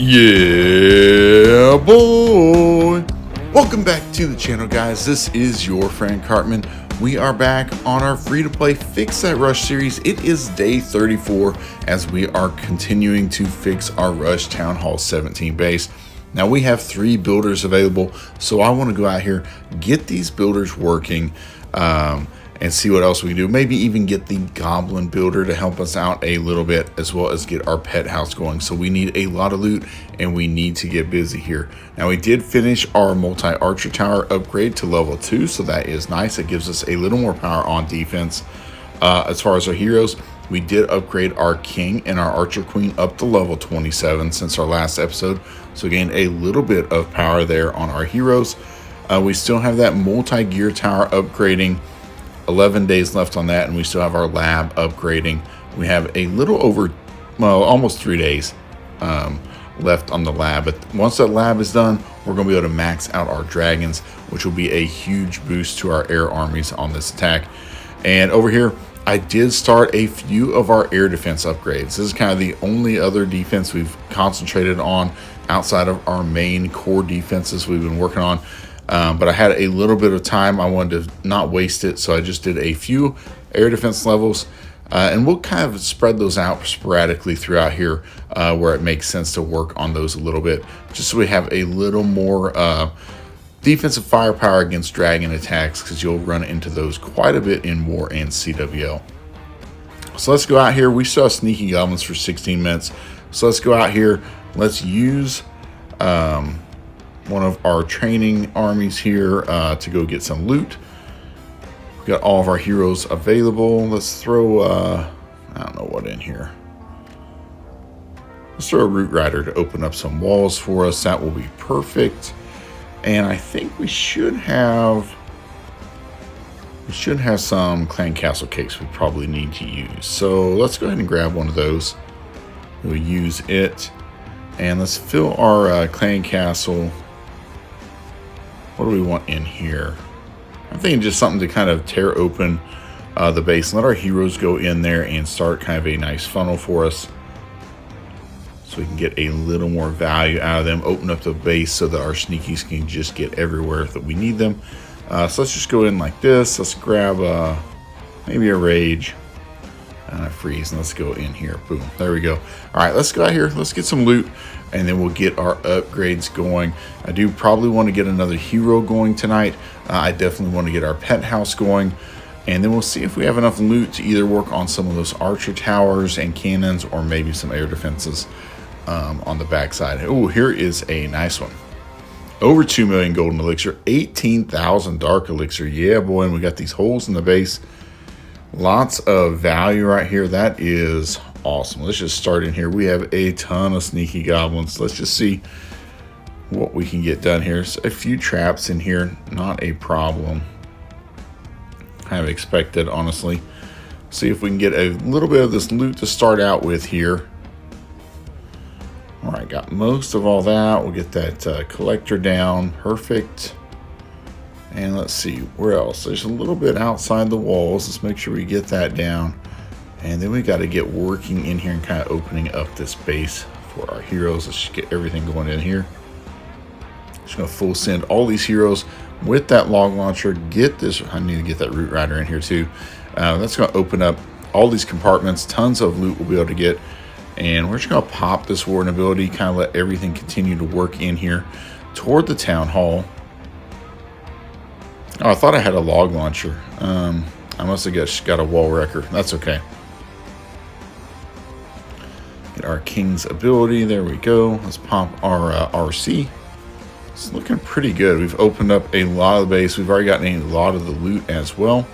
Yeah, boy. Welcome back to the channel, guys. This is your friend Cartman. We are back on our free-to-play Fix That Rush series. It is day 34 as we are continuing to fix our Rush Town Hall 17 base. Now we have 3 builders available, so I want to go out here, get these builders working, and see what else we can do. Maybe even get the goblin builder to help us out a little bit, as well as get our pet house going. So we need a lot of loot and we need to get busy here. Now we did finish our multi-archer tower upgrade to level 2, so that is nice. It gives us a little more power on defense. As far as our heroes, we did upgrade our king and our archer queen up to level 27 since our last episode, so gained a little bit of power there on our heroes. We still have that multi-gear tower upgrading. 11 days left on that, and we still have our lab upgrading. We have a little over, well, almost 3 days left on the lab. But once that lab is done, we're going to be able to max out our dragons, which will be a huge boost to our air armies on this attack. And over here, I did start a few of our air defense upgrades. This is kind of the only other defense we've concentrated on outside of our main core defenses we've been working on. But I had a little bit of time. I wanted to not waste it, so I just did a few air defense levels, and we'll kind of spread those out sporadically throughout here where it makes sense to work on those a little bit, just so we have a little more defensive firepower against dragon attacks, because you'll run into those quite a bit in War and CWL. So let's go out here. We saw sneaky goblins for 16 minutes, so let's go out here. Let's use one of our training armies here to go get some loot. We've got all of our heroes available. Let's throw, I don't know what in here. Let's throw a root rider to open up some walls for us. That will be perfect. And I think we should have some clan castle cakes we probably need to use. So let's go ahead and grab one of those. We'll use it. And let's fill our clan castle. What do we want in here? I'm thinking just something to kind of tear open the base and let our heroes go in there and start kind of a nice funnel for us, so we can get a little more value out of them. Open up the base so that our sneakies can just get everywhere that we need them. So let's just go in like this. Let's grab maybe a rage and a freeze, and let's go in here. Boom, there we go. All right, let's go out here. Let's get some loot, and then we'll get our upgrades going. I do probably want to get another hero going tonight. I definitely want to get our pet house going, and then we'll see if we have enough loot to either work on some of those archer towers and cannons, or maybe some air defenses on the backside. Oh, here is a nice one. Over 2 million golden elixir, 18,000 dark elixir. Yeah, boy, and we got these holes in the base. Lots of value right here. That is awesome. Let's just start in here. We have a ton of sneaky goblins. Let's just see what we can get done here. So a few traps in here, not a problem. Kind of expected, honestly. See if we can get a little bit of this loot to start out with here. All right, got most of all that. We'll get that collector down. Perfect. And let's see, where else? There's a little bit outside the walls. Let's make sure we get that down. And then we got to get working in here and kind of opening up this base for our heroes. Let's just get everything going in here. Just going to full send all these heroes with that log launcher. Get this, I need to get that root rider in here too. That's going to open up all these compartments. Tons of loot we'll be able to get. And we're just going to pop this warden ability, kind of let everything continue to work in here toward the town hall. Oh, I thought I had a log launcher. I must have got a wall wrecker. That's okay. Get our king's ability. There we go. Let's pop our RC. It's looking pretty good. We've opened up a lot of the base. We've already gotten a lot of the loot as well.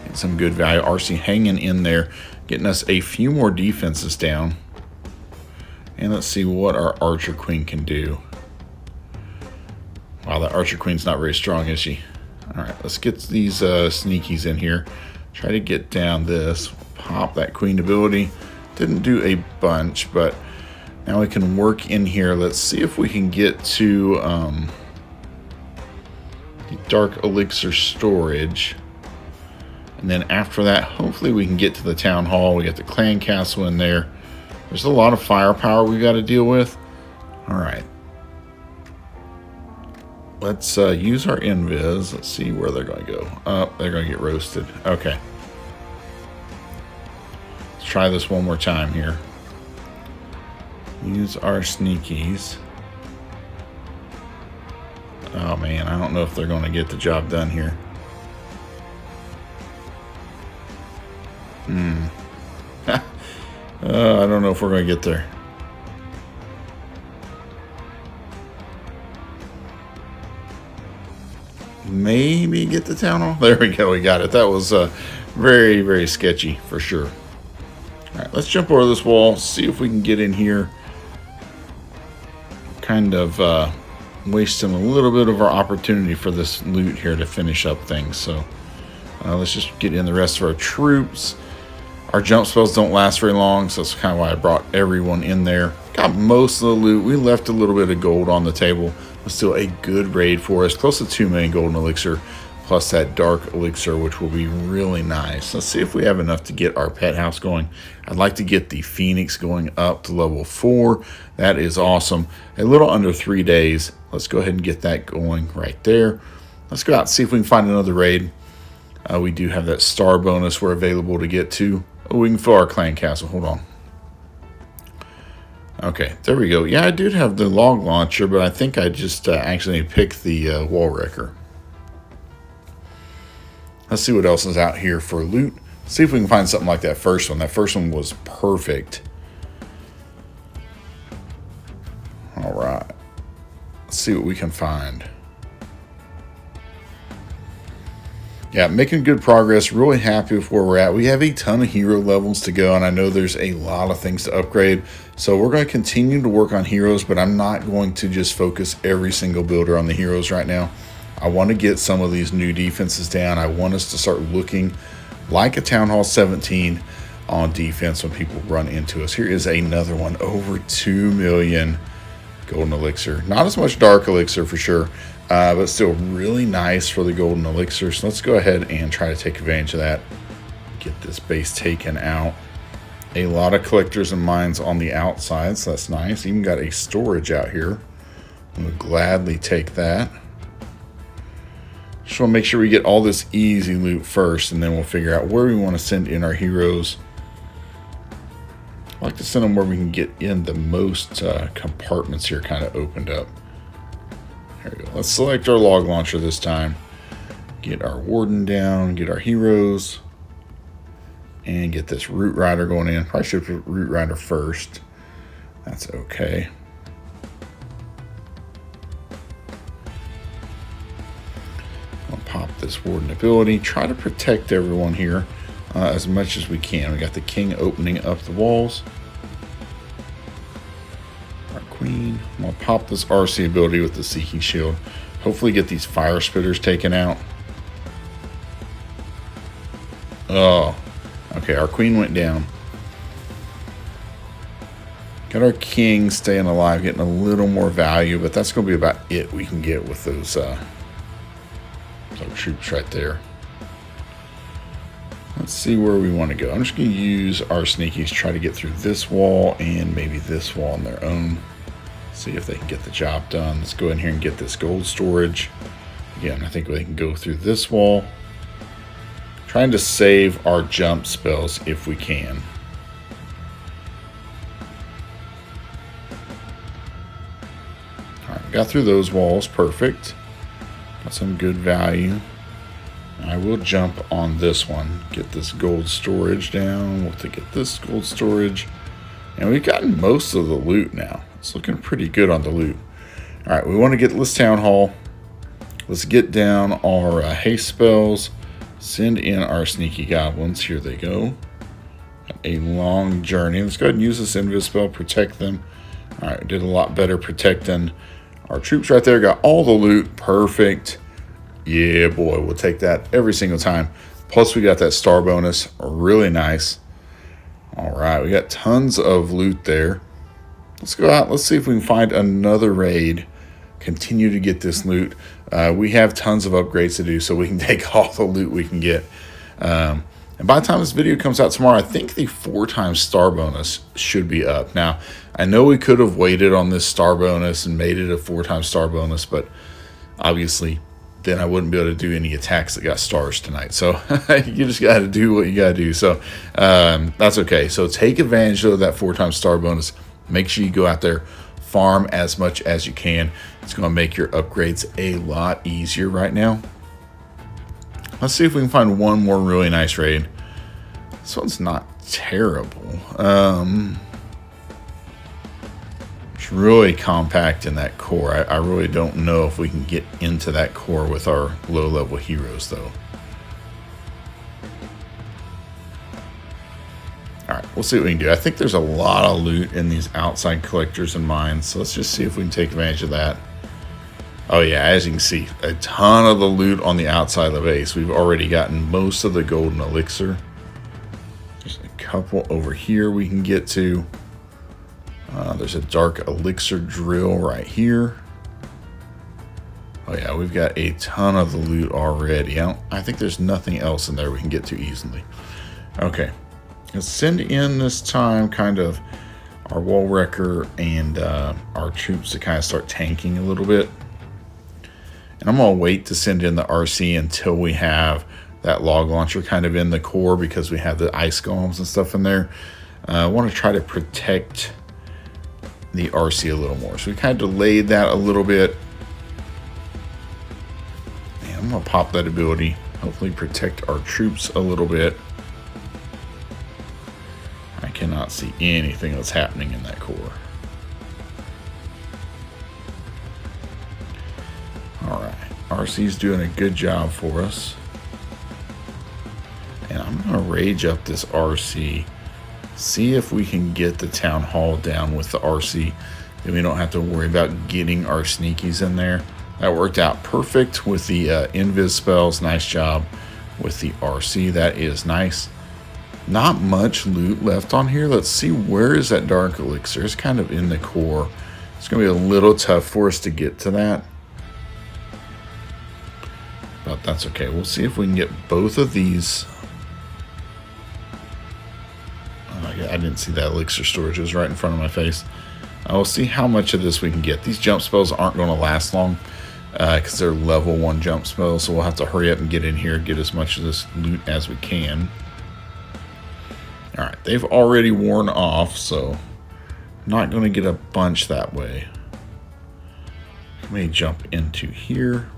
Get some good value. RC hanging in there, getting us a few more defenses down. And let's see what our archer queen can do. Wow, that archer queen's not very strong, is she? All right, let's get these sneakies in here. Try to get down this. Pop that queen ability. Didn't do a bunch, but now we can work in here. Let's see if we can get to the dark elixir storage. And then after that, hopefully we can get to the town hall. We got the clan castle in there. There's a lot of firepower we got to deal with. All right. Let's use our invis. Let's see where they're going to go. Oh, they're going to get roasted. Okay. Let's try this one more time here. Use our sneakies. Oh man, I don't know if they're going to get the job done here. I don't know if we're going to get there. Maybe get the town hall. There we go. We got it. That was very, very sketchy for sure. All right, let's jump over this wall. See if we can get in here. Kind of wasting a little bit of our opportunity for this loot here to finish up things. So let's just get in the rest of our troops. Our jump spells don't last very long, so that's kind of why I brought everyone in there. Got most of the loot. We left a little bit of gold on the table. But still a good raid for us. Close to 2 million golden elixir, plus that dark elixir, which will be really nice. Let's see if we have enough to get our pet house going. I'd like to get the Phoenix going up to level 4. That is awesome. A little under 3 days. Let's go ahead and get that going right there. Let's go out and see if we can find another raid. We do have that star bonus we're available to get to. Oh, we can fill our clan castle. Hold on. Okay, there we go. Yeah, I did have the log launcher, but I think I just actually picked the wall wrecker. Let's see what else is out here for loot. See if we can find something like that first one. That first one was perfect. All right. Let's see what we can find. Yeah, making good progress. Really happy with where we're at. We have a ton of hero levels to go, and I know there's a lot of things to upgrade. So we're going to continue to work on heroes, but I'm not going to just focus every single builder on the heroes right now. I want to get some of these new defenses down. I want us to start looking like a Town Hall 17 on defense when people run into us. Here is another one. Over 2 million golden elixir. Not as much dark elixir for sure. But still really nice for the golden elixir. So let's go ahead and try to take advantage of that. Get this base taken out. A lot of collectors and mines on the outside, so that's nice. Even got a storage out here. We'll gladly take that. Just want to make sure we get all this easy loot first, and then we'll figure out where we want to send in our heroes. I like to send them where we can get in the most compartments here kind of opened up. There we go. Let's select our log launcher this time. Get our warden down, get our heroes, and get this root rider going in. Probably should put root rider first. That's okay. I'll pop this warden ability. Try to protect everyone here as much as we can. We got the king opening up the walls. Queen. I'm going to pop this RC ability with the Seeking Shield. Hopefully get these fire spitters taken out. Oh, okay, our queen went down. Got our king staying alive, getting a little more value, but that's going to be about it we can get with those troops right there. Let's see where we want to go. I'm just going to use our sneakies to try to get through this wall and maybe this wall on their own. See if they can get the job done. Let's go in here and get this gold storage. Again, I think we can go through this wall. Trying to save our jump spells if we can. All right, got through those walls. Perfect. Got some good value. I will jump on this one. Get this gold storage down. We'll get this gold storage. And we've gotten most of the loot now. It's looking pretty good on the loot. All right, we want to get this town hall. Let's get down our haste spells. Send in our sneaky goblins. Here they go. A long journey. Let's go ahead and use this invis spell. Protect them. All right, did a lot better protecting our troops right there. Got all the loot. Perfect. Yeah, boy, we'll take that every single time. Plus, we got that star bonus. Really nice. All right, we got tons of loot there. Let's go out. Let's see if we can find another raid. Continue to get this loot. We have tons of upgrades to do, so we can take all the loot we can get. And by the time this video comes out tomorrow, I think the 4x star bonus should be up. Now, I know we could have waited on this star bonus and made it a 4x star bonus, but obviously then I wouldn't be able to do any attacks that got stars tonight. So you just got to do what you got to do. So that's okay. So take advantage of that 4x star bonus. Make sure you go out there, farm as much as you can. It's going to make your upgrades a lot easier right now. Let's see if we can find one more really nice raid. This one's not terrible. It's really compact in that core. I really don't know if we can get into that core with our low-level heroes, though. Alright, we'll see what we can do. I think there's a lot of loot in these outside collectors and mines, so let's just see if we can take advantage of that. Oh yeah, as you can see, a ton of the loot on the outside of the base. We've already gotten most of the golden elixir. There's a couple over here we can get to. There's a dark elixir drill right here. Oh yeah, we've got a ton of the loot already. I think there's nothing else in there we can get to easily. Okay, let's send in this time kind of our wall wrecker and our troops to kind of start tanking a little bit. And I'm going to wait to send in the RC until we have that log launcher kind of in the core, because we have the ice golems and stuff in there. I want to try to protect the RC a little more. So we kind of delayed that a little bit. And I'm going to pop that ability. Hopefully protect our troops a little bit. I cannot see anything that's happening in that core. Alright, RC's doing a good job for us. And I'm going to rage up this RC. See if we can get the town hall down with the RC. Then we don't have to worry about getting our sneakies in there. That worked out perfect with the invis spells. Nice job with the RC. That is nice. Not much loot left on here. Let's see, where is that dark elixir? It's kind of in the core. It's going to be a little tough for us to get to that. But that's okay. We'll see if we can get both of these. I didn't see that elixir storage. It was right in front of my face. We'll see how much of this we can get. These jump spells aren't going to last long because they're level 1 jump spells. So we'll have to hurry up and get in here and get as much of this loot as we can. Alright, they've already worn off, so not going to get a bunch that way. Let me jump into here.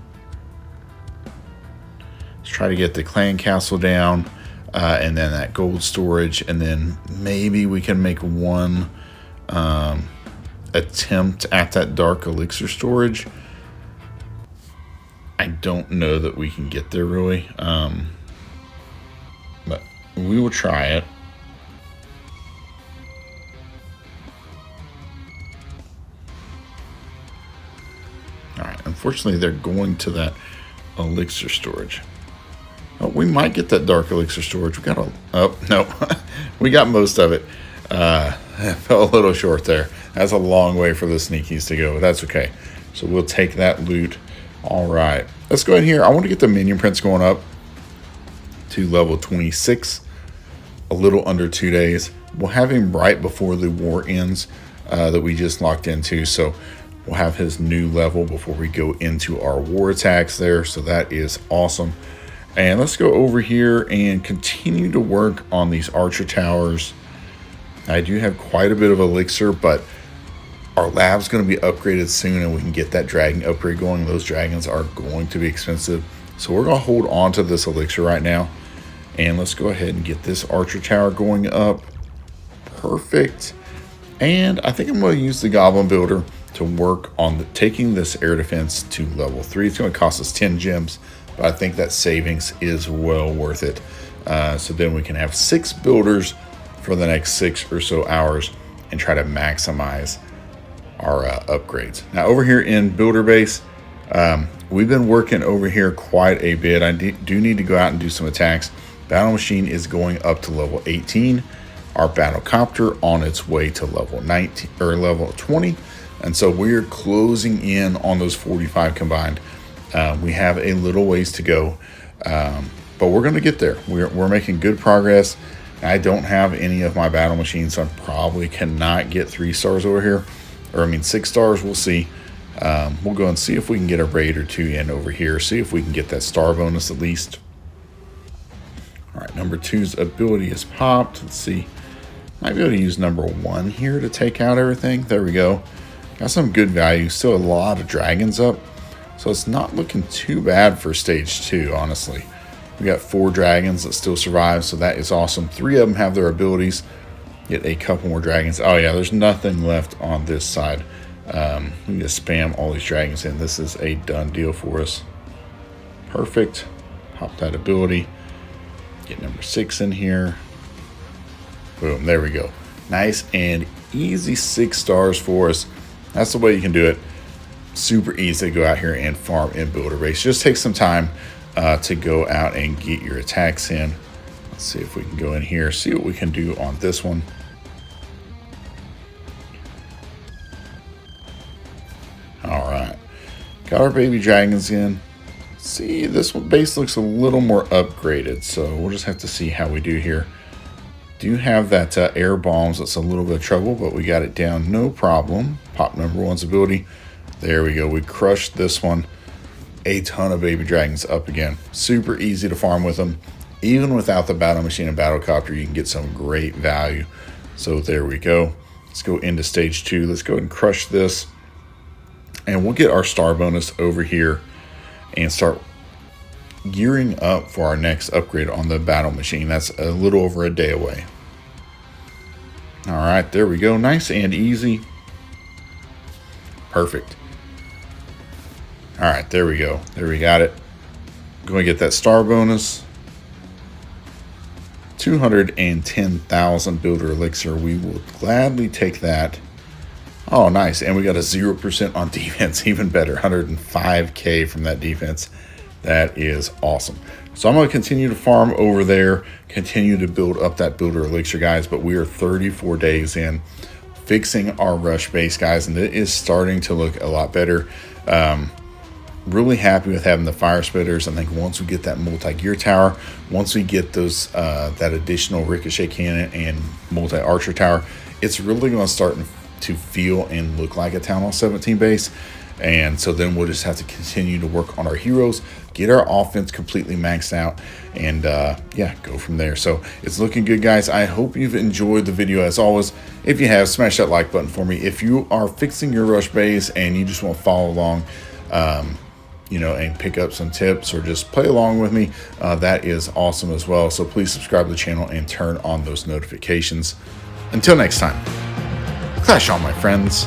Let's try to get the clan castle down, and then that gold storage, and then maybe we can make one attempt at that dark elixir storage. I don't know that we can get there really, but we will try it. Alright, unfortunately they're going to that elixir storage. Oh, we might get that dark elixir storage. We got a... Oh, no. We got most of it. Fell a little short there. That's a long way for the sneakies to go, but that's okay. So we'll take that loot. All right. Let's go in here. I want to get the minion prints going up to level 26. A little under 2 days. We'll have him right before the war ends that we just locked into. So we'll have his new level before we go into our war attacks there. So that is awesome. And let's go over here and continue to work on these archer towers. I do have quite a bit of elixir, but our lab's going to be upgraded soon and we can get that dragon upgrade going. Those dragons are going to be expensive. So we're going to hold on to this elixir right now. And let's go ahead and get this archer tower going up. Perfect. And I think I'm going to use the goblin builder to work on taking this air defense to level 3. It's going to cost us 10 gems. But I think that savings is well worth it. So then we can have 6 builders for the next 6 or so hours and try to maximize our upgrades. Now over here in builder base, we've been working over here quite a bit. I do need to go out and do some attacks. Battle machine is going up to level 18. Our battle copter on its way to level 19 or level 20. And so we're closing in on those 45 combined. We have a little ways to go. but we're going to get there. We're making good progress. I don't have any of my battle machines, so I probably cannot get 3 stars over here. Or, I mean, 6 stars. We'll see. We'll go and see if we can get a raid or 2 in over here. See if we can get that star bonus at least. All right, number 2's ability is popped. Let's see. Might be able to use number 1 here to take out everything. There we go. Got some good value. Still a lot of dragons up. So it's not looking too bad for stage 2, honestly. We got 4 dragons that still survive, so that is awesome. 3 of them have their abilities. Get a couple more dragons. Oh yeah, there's nothing left on this side. We need to spam all these dragons in. This is a done deal for us. Perfect. Pop that ability. Get number 6 in here. Boom, there we go. Nice and easy 6 stars for us. That's the way you can do it. Super easy to go out here and farm and build a race. Just take some time to go out and get your attacks in. Let's see if we can go in here, see what we can do on this one. All right, got our baby dragons in. See, this one base looks a little more upgraded, so we'll just have to see how we do here. Do have that air bombs. That's a little bit of trouble, but we got it down, no problem. Pop number 1's ability. There we go. We crushed this one. A ton of baby dragons up again. Super easy to farm with them. Even without the battle machine and battle copter, you can get some great value. So there we go. Let's go into stage 2. Let's go ahead and crush this. And we'll get our star bonus over here and start gearing up for our next upgrade on the battle machine. That's a little over a day away. All right, there we go. Nice and easy. Perfect. All right, there we go. There we got it. Going to get that star bonus. 210,000 builder elixir. We will gladly take that. Oh, nice. And we got a 0% on defense. Even better. 105K from that defense. That is awesome. So I'm going to continue to farm over there. Continue to build up that builder elixir, guys. But we are 34 days in fixing our rush base, guys. And it is starting to look a lot better. Really happy with having the fire spitters. I think once we get that multi-gear tower, once we get those that additional ricochet cannon and multi-archer tower, it's really going to start to feel and look like a Town Hall 17 base. And so then we'll just have to continue to work on our heroes, get our offense completely maxed out, and yeah, go from there. So it's looking good, guys. I hope you've enjoyed the video. As always, if you have, smash that like button for me. If you are fixing your rush base and you just want to follow along, you know, and pick up some tips or just play along with me, that is awesome as well. So please subscribe to the channel and turn on those notifications. Until next time, clash on, my friends.